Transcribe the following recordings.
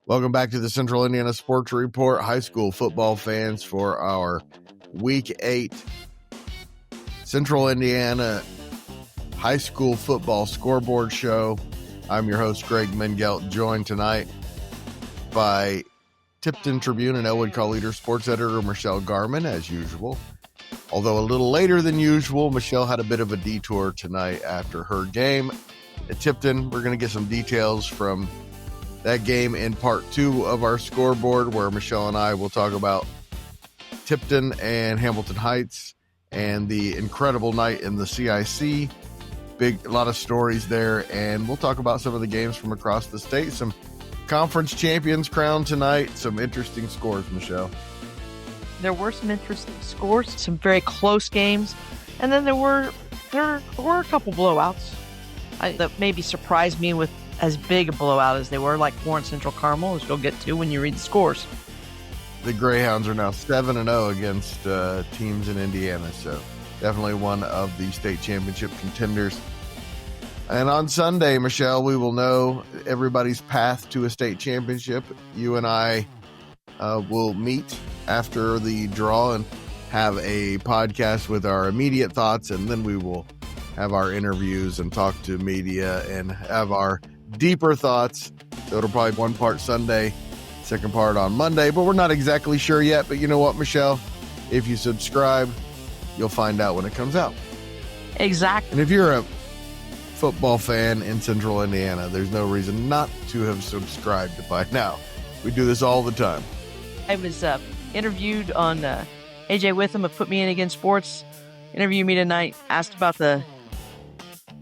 Welcome back to the Central Indiana Sports Report, high school football fans, for our Week 8 Central Indiana High School Football Scoreboard Show. I'm your host, Greg Mengelt, joined tonight by Tipton, Tribune, and Elwood Call Leader Sports Editor Michelle Garmon, as usual. Although a little later than usual, Michelle had a bit of a detour tonight after her game at Tipton. We're going to get some details from that game in part 2 of our scoreboard, where Michelle and I will talk about Tipton and Hamilton Heights and the incredible night in the CIC. A lot of stories there, and we'll talk about some of the games from across the state. Some conference champions crowned tonight, some interesting scores, Michelle. There were some interesting scores, some very close games, and then there were a couple blowouts that maybe surprised me with as big a blowout as they were, like Warren Central Carmel, as you'll get to when you read the scores. The Greyhounds are now 7-0 against teams in Indiana, so definitely one of the state championship contenders. And on Sunday, Michelle, we will know everybody's path to a state championship. You and I will meet after the draw and have a podcast with our immediate thoughts, and then we will have our interviews and talk to media and have our deeper thoughts. So it'll probably be one part Sunday, second part on Monday, but we're not exactly sure yet. But you know what, Michelle? If you subscribe, you'll find out when it comes out. Exactly. And if you're a football fan in Central Indiana, there's no reason not to have subscribed by now. We do this all the time. I was interviewed on AJ Witham of Put Me In Against Sports. Interviewed me tonight, asked about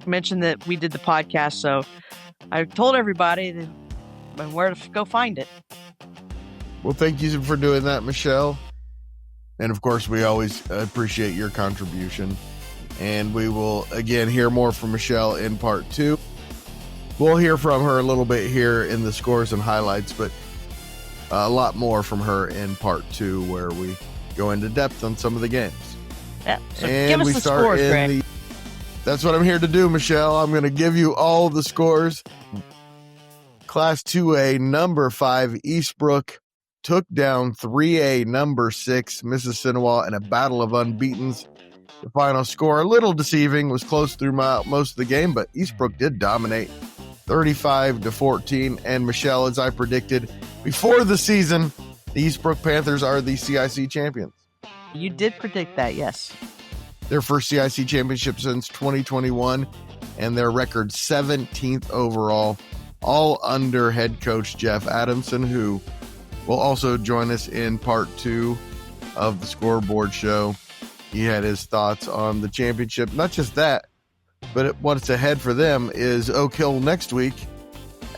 mentioned that we did the podcast, so I told everybody where to go find it. Well, thank you for doing that, Michelle. And of course, we always appreciate your contribution. And we will, again, hear more from Michelle in part 2. We'll hear from her a little bit here in the scores and highlights, but a lot more from her in part 2, where we go into depth on some of the games. Yeah, so and give us we the start scores, in Greg. That's what I'm here to do, Michelle. I'm going to give you all the scores. Class 2A, number 5, Eastbrook took down 3A, number 6, Mississinawa, in a battle of unbeatens. The final score, a little deceiving, was close through most of the game, but Eastbrook did dominate 35-14. And Michelle, as I predicted before the season, the Eastbrook Panthers are the CIC champions. You did predict that, yes. Their first CIC championship since 2021, and their record 17th overall, all under head coach Jeff Adamson, who will also join us in part 2 of the scoreboard show. He had his thoughts on the championship. Not just that, but what's ahead for them is Oak Hill next week,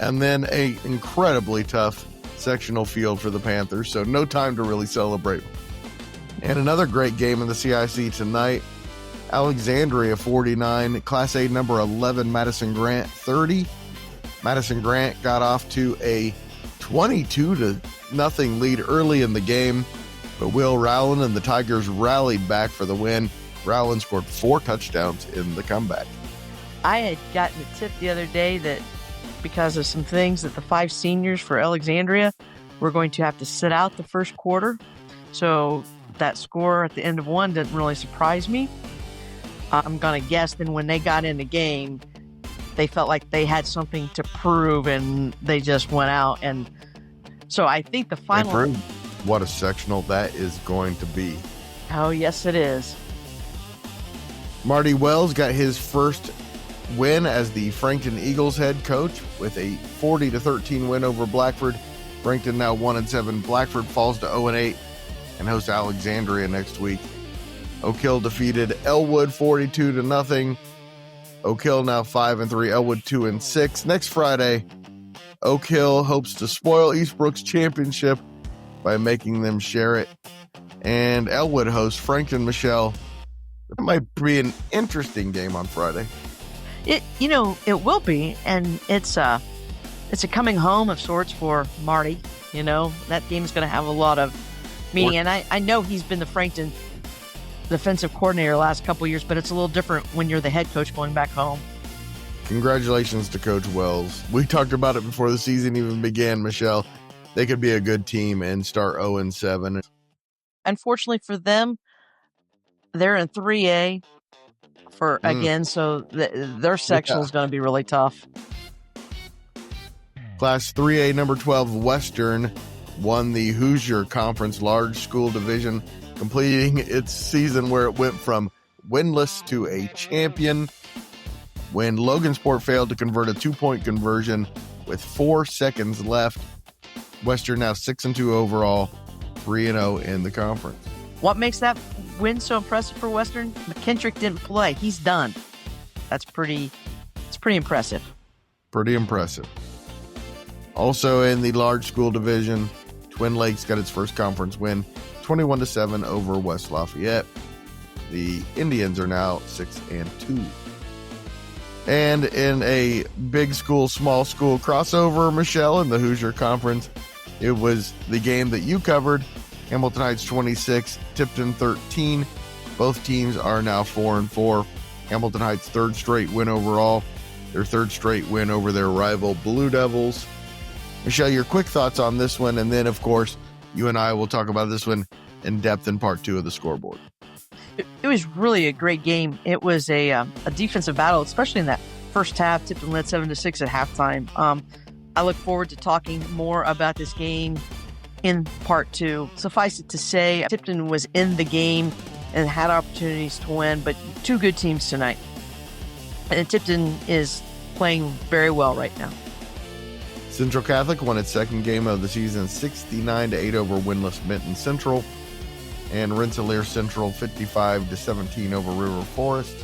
and then a incredibly tough sectional field for the Panthers, so no time to really celebrate. And another great game in the CIC tonight. Alexandria 49, Class A number 11, Madison Grant 30. Madison Grant got off to a 22-0 lead early in the game, but Will Rowland and the Tigers rallied back for the win. Rowland scored 4 touchdowns in the comeback. I had gotten a tip the other day that because of some things that the 5 seniors for Alexandria were going to have to sit out the first quarter. So that score at the end of one didn't really surprise me. I'm going to guess then when they got in the game, they felt like they had something to prove and they just went out. And so I think the final... What a sectional that is going to be. Oh, yes, it is. Marty Wells got his first win as the Frankton Eagles head coach with a 40-13 win over Blackford. Frankton now 1-7. Blackford falls to 0-8 and hosts Alexandria next week. Oak Hill defeated Elwood 42-0. Oak Hill now 5-3. Elwood 2-6. Next Friday, Oak Hill hopes to spoil Eastbrook's championship by making them share it. And Elwood hosts Frankton. Michelle, it might be an interesting game on Friday. It will be, and it's a coming home of sorts for Marty. That game's going to have a lot of meaning, and I know he's been the Frankton defensive coordinator the last couple of years, but it's a little different when you're the head coach going back home. Congratulations to Coach Wells. We talked about it before the season even began, Michelle. they could be a good team and start 0-7. Unfortunately for them, they're in 3A again, so their sectional is going to be really tough. Class 3A number 12 Western won the Hoosier Conference large school division, completing its season where it went from winless to a champion when Logansport failed to convert a 2-point conversion with 4 seconds left. Western now 6-2 overall, 3-0 in the conference. What makes that win so impressive for Western? McKendrick didn't play. He's done. It's pretty impressive. Pretty impressive. Also in the large school division, Twin Lakes got its first conference win, 21-7 over West Lafayette. The Indians are now 6-2. And in a big school, small school crossover, Michelle, in the Hoosier Conference, it was the game that you covered. Hamilton Heights 26, Tipton 13. Both teams are now 4-4. Hamilton Heights' third straight win overall, their third straight win over their rival Blue Devils. Michelle, your quick thoughts on this one, and then, of course, you and I will talk about this one in depth in part 2 of the scoreboard. It was really a great game. It was a defensive battle, especially in that first half. Tipton led 7-6 at halftime. I look forward to talking more about this game in part 2. Suffice it to say, Tipton was in the game and had opportunities to win, but two good teams tonight. And Tipton is playing very well right now. Central Catholic won its second game of the season, 69-8 over winless Benton Central. And Rensselaer Central 55-17 over River Forest.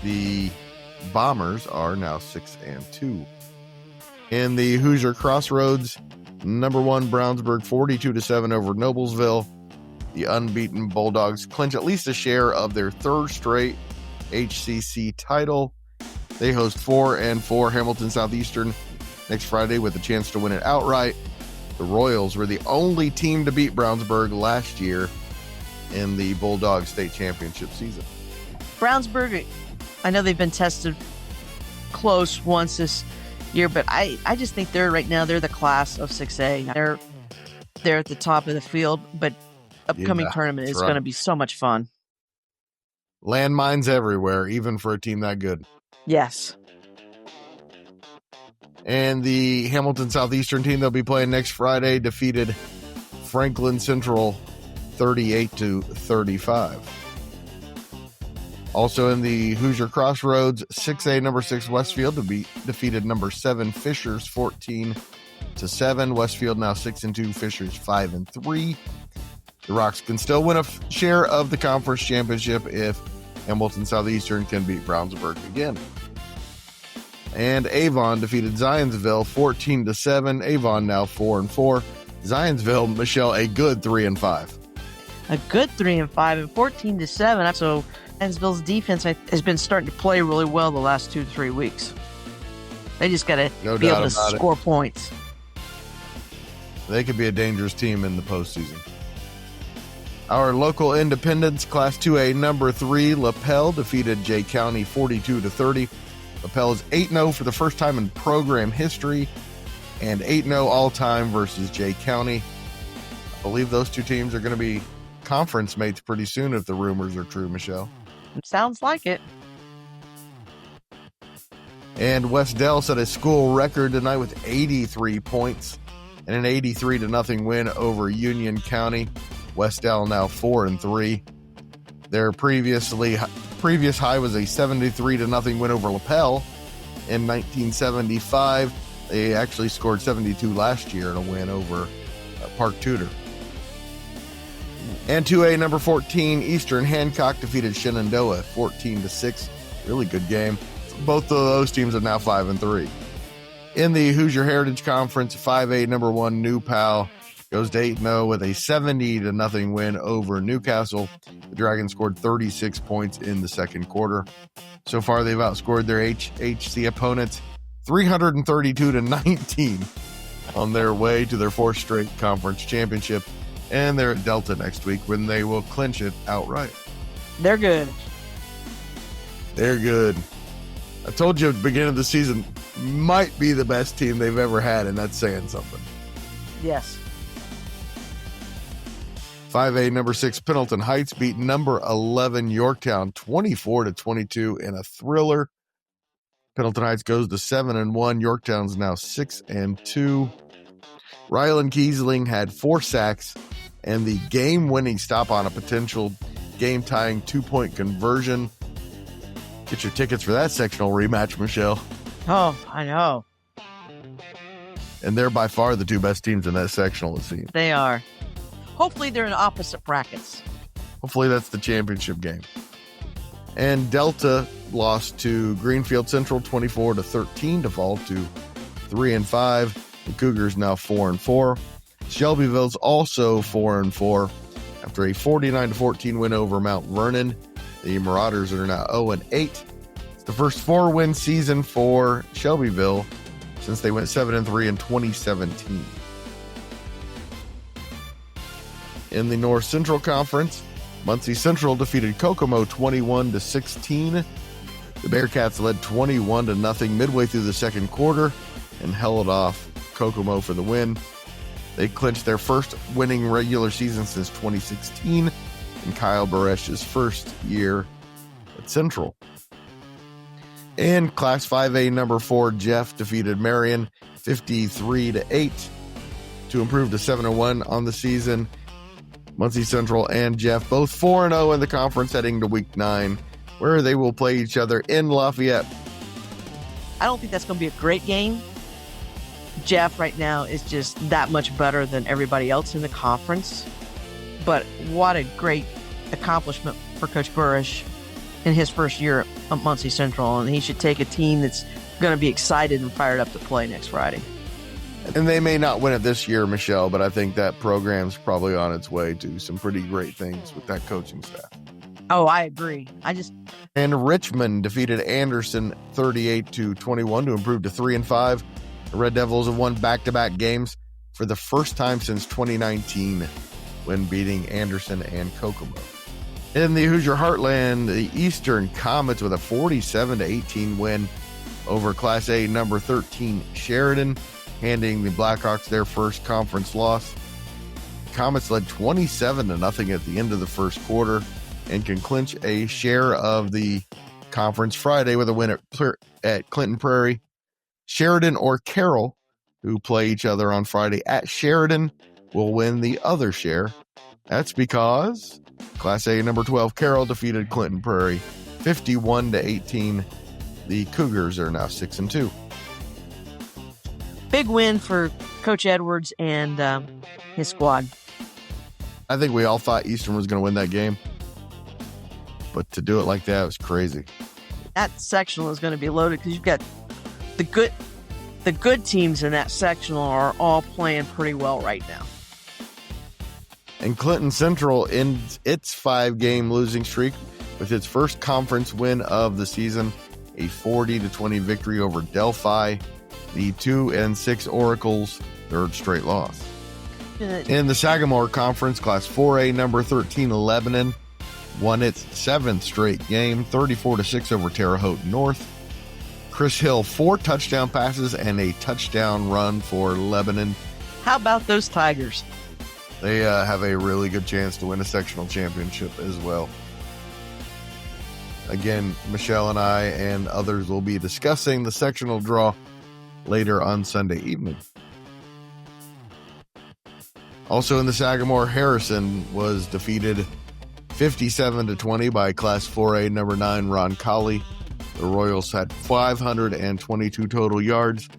The Bombers are now 6-2. In the Hoosier Crossroads, number 1 Brownsburg 42-7 over Noblesville. The unbeaten Bulldogs clinch at least a share of their third straight HCC title. They host 4-4 Hamilton Southeastern next Friday with a chance to win it outright. The Royals were the only team to beat Brownsburg last year in the Bulldog State Championship season. Brownsburg, I know they've been tested close once this year, but I just think they're the class of 6A. They're at the top of the field, but upcoming tournament is going to be so much fun. Landmines everywhere, even for a team that good. Yes. And the Hamilton Southeastern team they'll be playing next Friday defeated Franklin Central 38-35. Also in the Hoosier Crossroads, 6A number 6 Westfield defeated number 7 Fishers 14-7. Westfield now 6-2, Fishers 5-3. The Rocks can still win a share of the conference championship if Hamilton Southeastern can beat Brownsburg again. And Avon defeated Zionsville 14-7. Avon now 4-4. Zionsville, Michelle, a good 3-5. A good 3-5 and 14-7. So Zionsville's defense has been starting to play really well the last 2-3 weeks. They just got to be able to score points. They could be a dangerous team in the postseason. Our local independents, Class 2A number 3, Lapel defeated Jay County 42-30. Lapel is 8-0 for the first time in program history and 8-0 all-time versus Jay County. I believe those two teams are going to be conference mates pretty soon if the rumors are true, Michelle. Sounds like it. And Wes-Del set a school record tonight with 83 points and an 83-0 win over Union County. Wes-Del now 4-3. Their previous high was a 73-0 win over Lapel in 1975. They actually scored 72 last year in a win over Park Tudor. And 2A number 14 Eastern Hancock defeated Shenandoah 14-6. Really good game. Both of those teams are now 5-3. In the Hoosier Heritage Conference, 5A number 1 New Pal goes to 8-0 with a 70-0 win over Newcastle. The Dragons scored 36 points in the second quarter. So far, they've outscored their HHC opponents 332-19 on their way to their fourth straight conference championship. And they're at Delta next week when they will clinch it outright. They're good. They're good. I told you at the beginning of the season, might be the best team they've ever had, and that's saying something. Yes. 5A number 6 Pendleton Heights beat number 11 Yorktown 24-22 in a thriller. Pendleton Heights goes to 7-1. Yorktown's now 6-2. Rylan Kiesling had 4 sacks and the game-winning stop on a potential game-tying 2-point conversion. Get your tickets for that sectional rematch, Michelle. Oh, I know. And they're by far the 2 best teams in that sectional, it seems. They are. Hopefully they're in opposite brackets. Hopefully that's the championship game. And Delta lost to Greenfield Central 24-13 to fall to 3-5. The Cougars now 4-4. Shelbyville's also 4-4 after a 49-14 win over Mount Vernon. The Marauders are now 0-8. It's the first 4-win season for Shelbyville since they went 7-3 in 2017. In the North Central Conference, Muncie Central defeated Kokomo 21-16. The Bearcats led 21-0 midway through the second quarter and held off Kokomo for the win. They clinched their first winning regular season since 2016 in Kyle Baresh's first year at Central. In Class 5A number 4, Jeff defeated Marion 53-8 to improve to 7-1 on the season. Muncie Central and Jeff both 4-0 in the conference heading to week 9, where they will play each other in Lafayette. I don't think that's going to be a great game. Jeff right now is just that much better than everybody else in the conference. But what a great accomplishment for Coach Burish in his first year at Muncie Central. And he should take a team that's going to be excited and fired up to play next Friday. And they may not win it this year, Michelle, but I think that program's probably on its way to some pretty great things with that coaching staff. Oh, I agree. And Richmond defeated Anderson 38-21 to improve to 3-5. The Red Devils have won back-to-back games for the first time since 2019 when beating Anderson and Kokomo. In the Hoosier Heartland, the Eastern Comets with a 47-18 win over Class A number 13 Sheridan, handing the Blackhawks their first conference loss. The Comets led 27-0 at the end of the first quarter and can clinch a share of the conference Friday with a win at Clinton Prairie. Sheridan or Carroll, who play each other on Friday at Sheridan, will win the other share. That's because Class A number 12 Carroll defeated Clinton Prairie 51-18. The Cougars are now 6-2. Big win for Coach Edwards and his squad. I think we all thought Eastern was going to win that game, but to do it like that was crazy. That sectional is going to be loaded because you've got the good teams in that sectional are all playing pretty well right now. And Clinton Central ends its 5-game losing streak with its first conference win of the season, a 40-20 victory over Delphi, the 2-6 Oracles' third straight loss. In the Sagamore Conference, Class 4A number 13 Lebanon won its 7th straight game, 34-6 over Terre Haute North. Chris Hill, 4 touchdown passes and a touchdown run for Lebanon. How about those Tigers? They have a really good chance to win a sectional championship as well. Again, Michelle and I and others will be discussing the sectional draw later on Sunday evening. Also in the Sagamore, Harrison was defeated 57-20 by Class 4A number 9 Roncalli. The Royals had 522 total yards.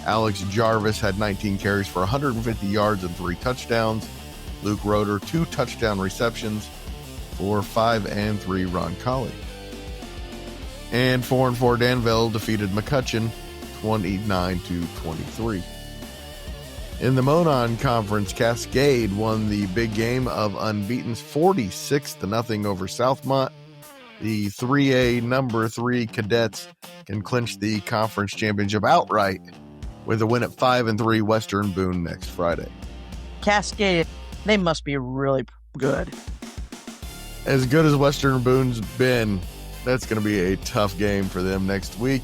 Alex Jarvis had 19 carries for 150 yards and 3 touchdowns. Luke Roeder, 2 touchdown receptions for 5 and 3 Roncalli. And 4-4 Danville defeated McCutcheon 29-23. In the Monon Conference, Cascade won the big game of unbeaten's 46-0 over Southmont. The 3A number 3 Cadets can clinch the conference championship outright with a win at 5-3 Western Boone next Friday. Cascade, they must be really good. As good as Western Boone's been, that's going to be a tough game for them next week.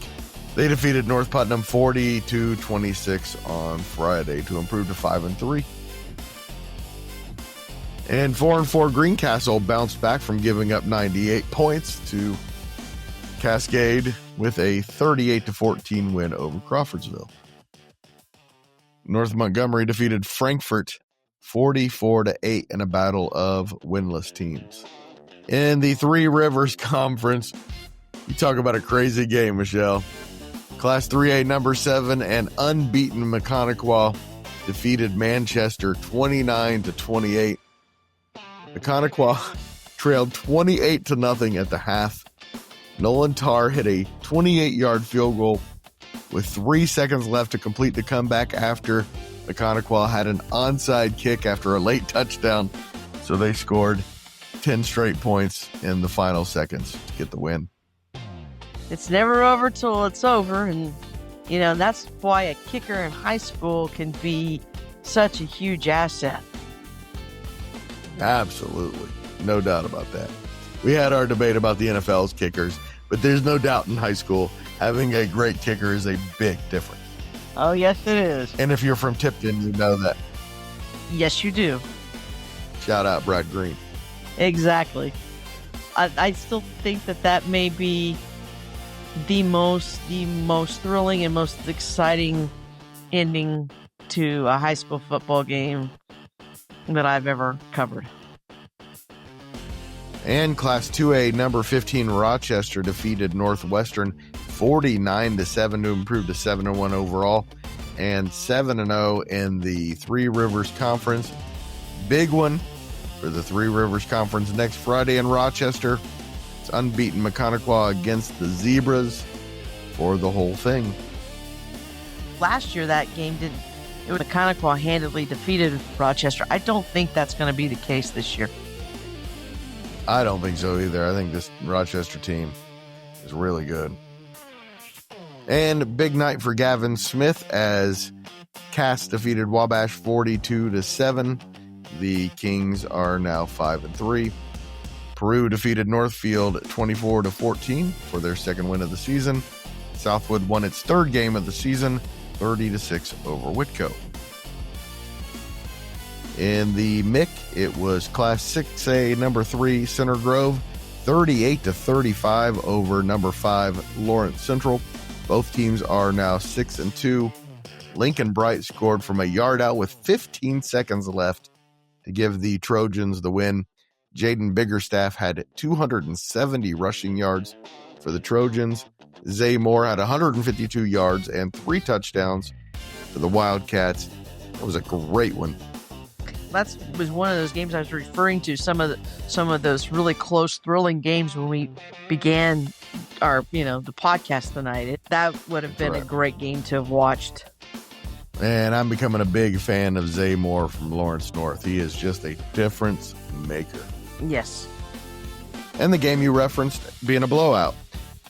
They defeated North Putnam 40-26 on Friday to improve to 5-3. And 4-4 Greencastle bounced back from giving up 98 points to Cascade with a 38-14 win over Crawfordsville. North Montgomery defeated Frankfort 44-8 in a battle of winless teams. In the Three Rivers Conference, you talk about a crazy game, Michelle. Class 3A number 7 and unbeaten Mechaniquot defeated Manchester 29-28. Mechaniquot trailed 28-0 at the half. Nolan Tarr hit a 28-yard field goal with 3 seconds left to complete the comeback after Mechaniquot had an onside kick after a late touchdown. So they scored 10 straight points in the final seconds to get the win. It's never over till it's over. And, that's why a kicker in high school can be such a huge asset. Absolutely. No doubt about that. We had our debate about the NFL's kickers, but there's no doubt in high school, having a great kicker is a big difference. Oh, yes, it is. And if you're from Tipton, you know that. Yes, you do. Shout out Brad Green. Exactly. I still think that may be the most thrilling and most exciting ending to a high school football game that I've ever covered. And Class 2A number 15 Rochester defeated Northwestern 49-7 to improve to 7-1 overall and 7-0 in the Three Rivers Conference. Big one for the Three Rivers Conference next Friday in Rochester. It's unbeaten Mechaniquot against the Zebras for the whole thing. Last year that game Mechaniquot handily defeated Rochester. I don't think that's going to be the case this year. I don't think so either. I think this Rochester team is really good. And big night for Gavin Smith as Cass defeated Wabash 42-7. The Kings are now 5-3. Peru defeated Northfield 24-14 for their second win of the season. Southwood won its third game of the season, 30-6 over Whitco. In the MIC, it was Class 6A number 3 Center Grove, 38-35 over number 5 Lawrence Central. Both teams are now 6-2. Lincoln Bright scored from a yard out with 15 seconds left to give the Trojans the win. Jaden Biggerstaff had 270 rushing yards for the Trojans. Zay Moore had 152 yards and 3 touchdowns for the Wildcats. That was a great one. That was one of those games I was referring to. Some of those really close, thrilling games when we began our, the podcast tonight. That would have been a great game to have watched. And I'm becoming a big fan of Zay Moore from Lawrence North. He is just a difference maker. Yes. And the game you referenced being a blowout.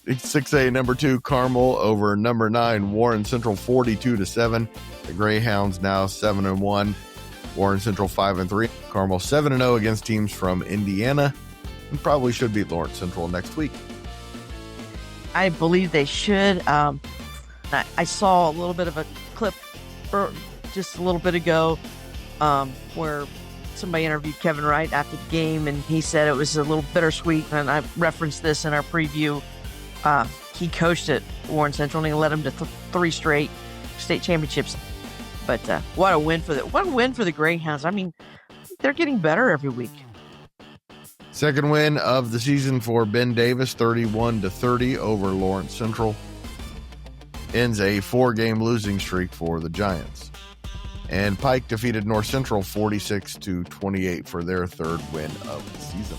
It's 6A number 2 Carmel over number 9 Warren Central 42-7. The Greyhounds now 7-1. Warren Central 5-3. Carmel 7-0 against teams from Indiana. And probably should beat Lawrence Central next week. I believe they should. I saw a little bit of a clip just a little bit ago where somebody interviewed Kevin Wright after the game, and he said it was a little bittersweet, and I referenced this in our preview. He coached at Warren Central, and he led them to 3 straight state championships. But what a win for the Greyhounds. I mean, they're getting better every week. Second win of the season for Ben Davis, 31-30 over Lawrence Central. Ends a 4-game losing streak for the Giants. And Pike defeated North Central 46-28 for their third win of the season.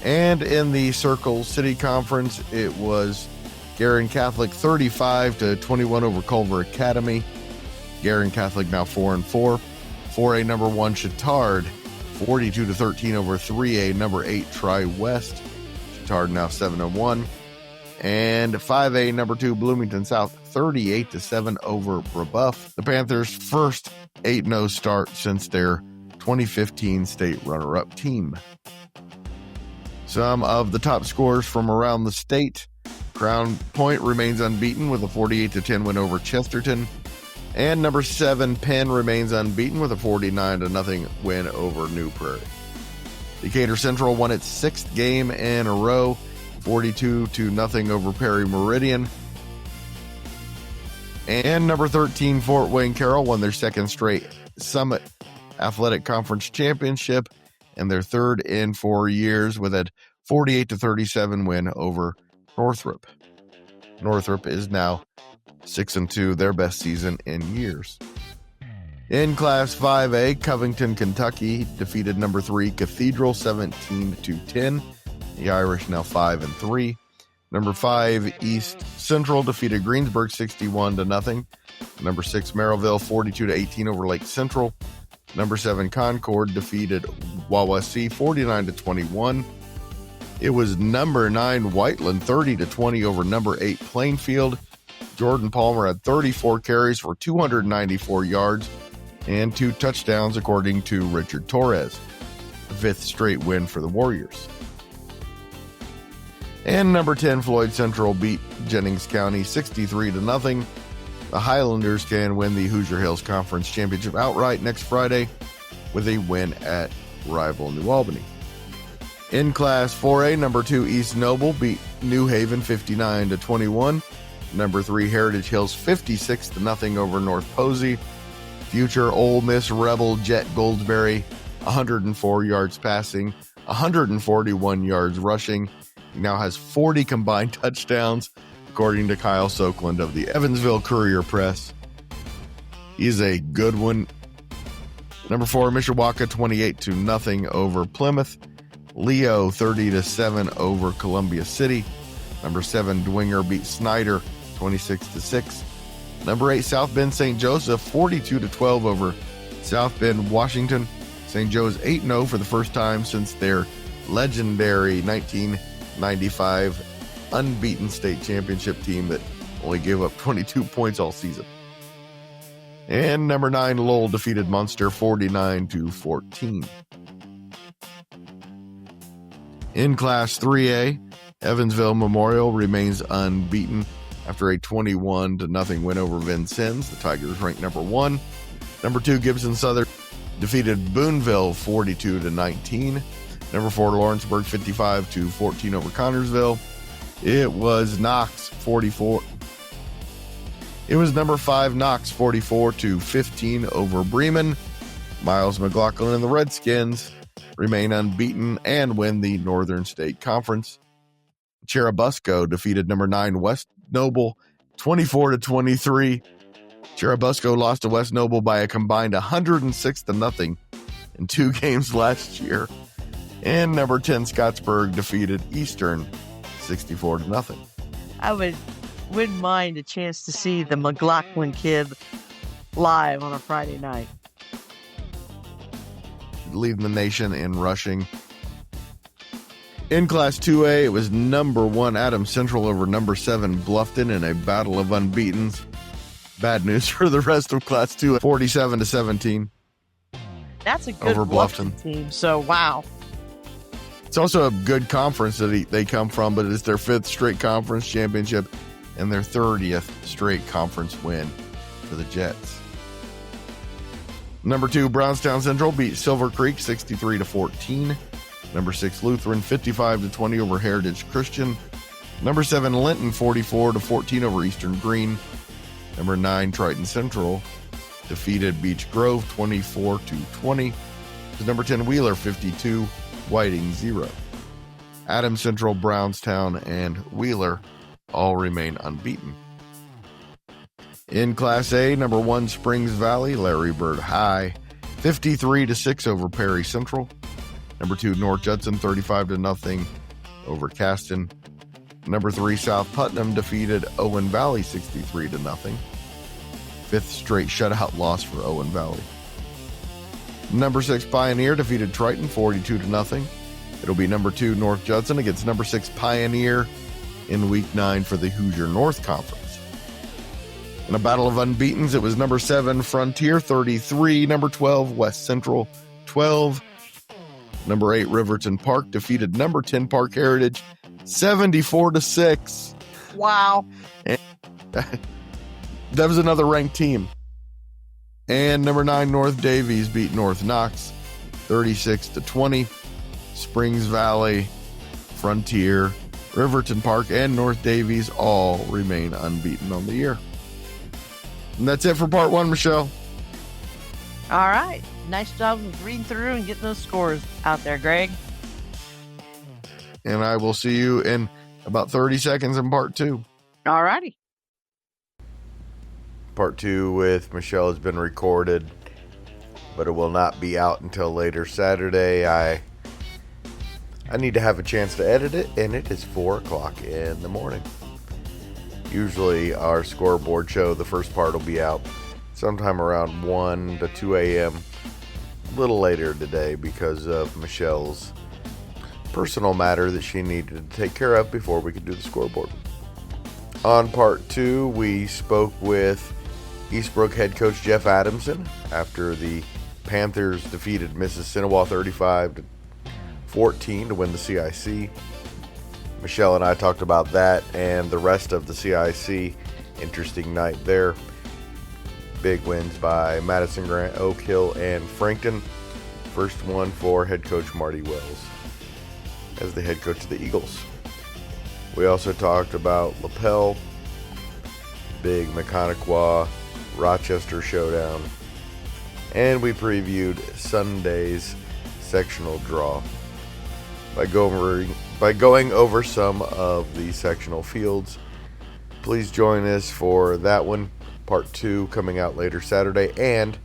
And in the Circle City Conference, it was Garin Catholic 35-21 over Culver Academy. Garin Catholic now 4-4. 4A number 1 Chittard 42-13 over 3A number 8 Tri-West. Chittard now 7-1. And 5A number 2 Bloomington South 38-7 over Brebeuf. The Panthers' first 8-0 start since their 2015 state runner-up team. Some of the top scores from around the state. Crown Point remains unbeaten with a 48-10 win over Chesterton. And number 7, Penn remains unbeaten with a 49-0 win over New Prairie. Decatur Central won its 6th game in a row, 42-0 over Perry Meridian. And number 13, Fort Wayne Carroll won their 2nd straight Summit Athletic Conference Championship and their 3rd in 4 years with a 48-37 win over Northrop. Northrop is now 6-2, their best season in years. In Class 5A, Covington, Kentucky defeated number 3 Cathedral 17-10. The Irish now 5-3. Number 5 East Central defeated Greensburg 61-0. Number 6 Merrillville 42-18 over Lake Central. Number 7 Concord defeated Wawasee 49-21. It was number 9 Whiteland 30-20 over number 8 Plainfield. Jordan Palmer had 34 carries for 294 yards and 2 touchdowns, according to Richard Torres. The 5th straight win for the Warriors. And number 10 Floyd Central beat Jennings County 63-0. The Highlanders can win the Hoosier Hills Conference Championship outright next Friday with a win at rival New Albany. In Class 4A, number 2 East Noble beat New Haven 59-21. Number 3 Heritage Hills 56-0 over North Posey. Future Ole Miss Rebel Jet Goldsberry 104 yards passing, 141 yards rushing. He now has 40 combined touchdowns, according to Kyle Soakland of the Evansville Courier Press. He's a good one. Number 4 Mishawaka 28-0 over Plymouth. Leo 30-7 over Columbia City. Number 7 Dwenger beat Snyder 26-6. Number 8 South Bend St. Joseph 42-12 over South Bend Washington. St. Joe's 8-0 for the first time since their legendary 1995 unbeaten state championship team that only gave up 22 points all season. And number 9 Lowell defeated Munster 49-14. In Class 3A, Evansville Memorial remains unbeaten after a 21-0 win over Vincennes. The Tigers ranked number 1. Number 2 Gibson Southern defeated Boonville 42-19. Number 4 Lawrenceburg 55-14 over Connorsville. It was Knox 44. It was number 5 Knox 44-15 over Bremen. Miles McLaughlin and the Redskins remain unbeaten and win the Northern State Conference. Cherubusco defeated number 9 West Noble 24-23. Cherubusco lost to West Noble by a combined 106-0 in 2 games last year. And number 10 Scottsburg defeated Eastern 64-0. I wouldn't mind a chance to see the McLaughlin kid live on a Friday night. Leading the nation in rushing. In Class 2A, it was number 1 Adams Central over number 7 Bluffton in a battle of unbeatens. Bad news for the rest of Class 2, 47-17. That's a good over Bluffton team, so wow. It's also a good conference that they come from, but it's their 5th straight conference championship and their 30th straight conference win for the Jets. Number 2 Brownstown Central beat Silver Creek 63-14. Number 6 Lutheran 55-20 over Heritage Christian. Number 7 Linton 44-14 over Eastern Green. Number 9 Triton Central defeated Beech Grove 24-20. Number 10 Wheeler 52, Whiting 0. Adams Central, Brownstown, and Wheeler all remain unbeaten. In Class A, number 1 Springs Valley, Larry Bird High 53-6 over Perry Central. Number 2 North Judson 35-0 over Caston. Number 3 South Putnam defeated Owen Valley 63-0. 5th straight shutout loss for Owen Valley. Number 6 Pioneer defeated Triton 42-0. It'll be number 2 North Judson against number 6 Pioneer in Week 9 for the Hoosier North Conference. In a battle of unbeatens, it was number 7 Frontier 33, number 12 West Central 12. Number 8 Riverton Park defeated number 10 Park Heritage 74-6. Wow. And that was another ranked team. And number 9, North Davies beat North Knox 36-20. Springs Valley, Frontier, Riverton Park, and North Davies all remain unbeaten on the year. And that's it for part 1, Michelle. All right. Nice job of reading through and getting those scores out there, Greg. And I will see you in about 30 seconds in part 2. All righty. Part 2 with Michelle has been recorded, but it will not be out until later Saturday. I need to have a chance to edit it, and it is 4 o'clock in the morning. Usually our scoreboard show, the first part will be out sometime around 1 to 2 a.m. A little later today because of Michelle's personal matter that she needed to take care of before we could do the scoreboard. On part 2, we spoke with Eastbrook head coach Jeff Adamson after the Panthers defeated Mississinawa 35-14 to win the CIC. Michelle and I talked about that and the rest of the CIC. Interesting night there. Big wins by Madison Grant, Oak Hill, and Frankton. First one for head coach Marty Wells as the head coach of the Eagles. We also talked about Lapel, big Mechaniqua, Rochester showdown, and we previewed Sunday's sectional draw by going over some of the sectional fields. Please join us for that one, part 2, coming out later Saturday, and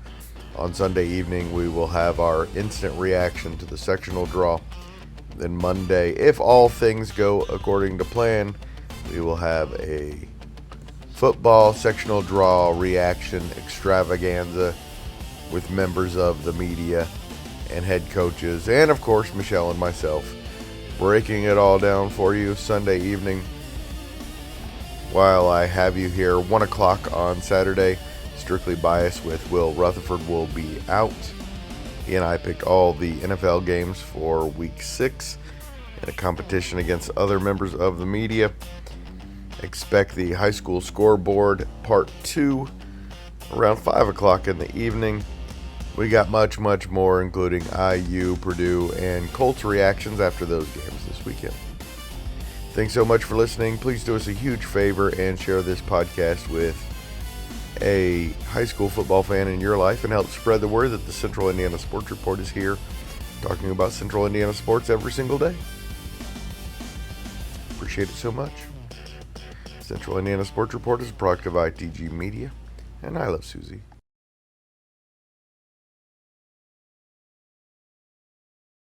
on Sunday evening we will have our instant reaction to the sectional draw. Then Monday, if all things go according to plan, we will have a football sectional draw reaction extravaganza with members of the media and head coaches, and of course Michelle and myself, breaking it all down for you Sunday evening. While I have you here, 1 o'clock on Saturday, Strictly Biased with Will Rutherford will be out. He and I picked all the NFL games for week 6 in a competition against other members of the media. Expect the high school scoreboard part 2 around 5 o'clock in the evening. We got much more, including IU, Purdue, and Colts reactions after those games this weekend. Thanks so much for listening. Please do us a huge favor and share this podcast with a high school football fan in your life and help spread the word that the Central Indiana Sports Report is here talking about Central Indiana sports every single day. Appreciate it so much. Central Indiana Sports Report is a product of ITG Media, and I love Susie.